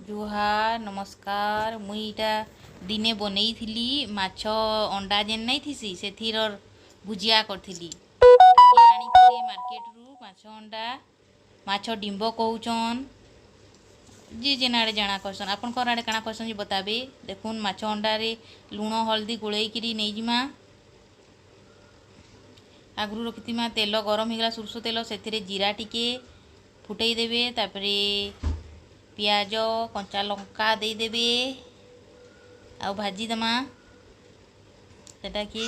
जुहार नमस्कार मुई इटा दिने बनई थी माछ अंडा जेन नहीं थी से भुजिया करी मार्केट रु माछ अंडा माछ डिंब कहचन जी जेन आड़े जाना करसन आपन कर आड़े काना करसन जी बताबे। देखुन माछ अंडा रे लुण हल्दी गोलैकरी नहींजिमा आगु रखिथिमा तेल गरम होगा सुरस तेल से जीरा टिके फुटई देबे तापरे पियाज कंचा लंका देदेबे आउ भाजी दमा सेटा कि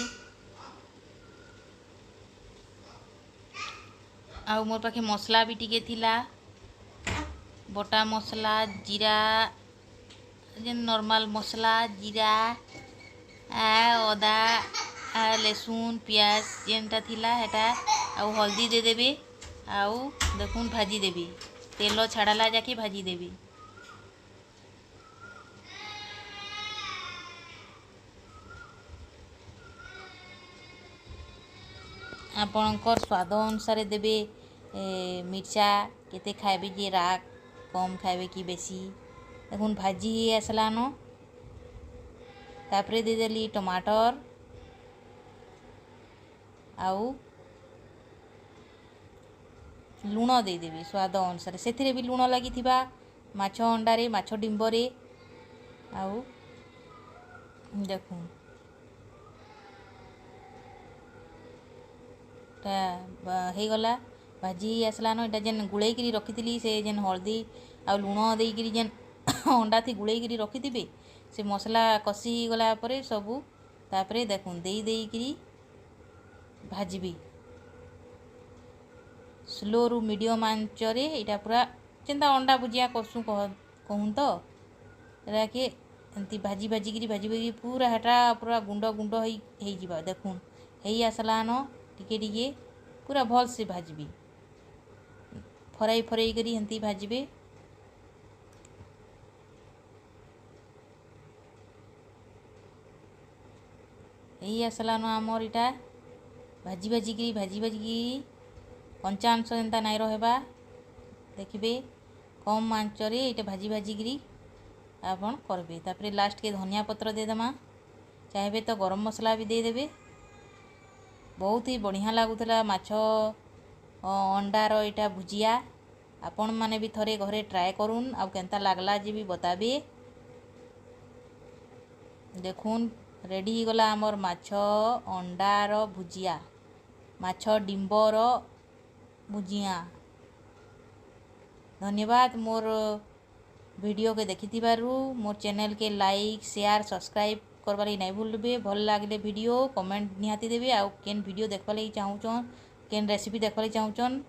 आउ मोर पाखे मसला भी टिके थिला बटा मसला जीरा जे नॉर्मल मसला जीरा अदा लहसुन पियाज जेनटा थिला हेटा आउ हल्दी देदेबे आउ देखुन भाजी देबी तेल छाड़ला जाके भाजी देबी। आपणकर स्वाद अनुसार देबे मिर्चा केते खाइबे जे राग कम खाइबे कि बेसी। देखुन भाजी ही आसलानो तापरे दे देली टमाटर आउ लुण देदेवी स्वाद अनुसार से भी लुण लगी माछ अंडारे माछ डिंबरे आउ देखुन हो गला भाजी आसलान इटा जेन गुड़े रखी से जेन हल्दी आ लुण देकरी जेन अंडा थी गुड़े रखी से मसला कषि गला पर सबू तापरे देखुन देकरी भाजबी स्लो रु मीडियम आंचरे इटा पूरा चिंता अंडा भुजिया करसु कहूँ तो के एमती भाजी भाजी पूरा हेटा पूरा गुंड गुंड हो जावा। देखुन हो आसलान टिके टिके पूरा भल से भाजबी फराई फराई करी एमती भाजबे। यही आसलान आमर इटा भाजी भाजी कंचा अंश एंता नाई रहबा देखिए कम आंचरे ये भाजी भाजिकी आपन करबे। तापरे लास्ट के धनिया पत्र देदेमा चाहे तो गरम मसला भी देदेबे। बहुत ही बढ़िया लगुला माछ अंडार इटा भुजिया आपण माने भी थरे घरे ट्राए करूँ आ केनता लागला जे भी बताबे। देखुन रेडी हो गला आमर माछ अंडार भुजिया माछ डिंबर भुजिया। धन्यवाद मोर वीडियो के देखि मोर चैनल के लाइक शेयर सब्सक्राइब करवा लगी नहीं भूलबे। भल लागले वीडियो कमेंट निहाती देबे। आउ केन वीडियो देखवा लगी चाहूचन केन रेसिपी देखवा लगी चाहूचन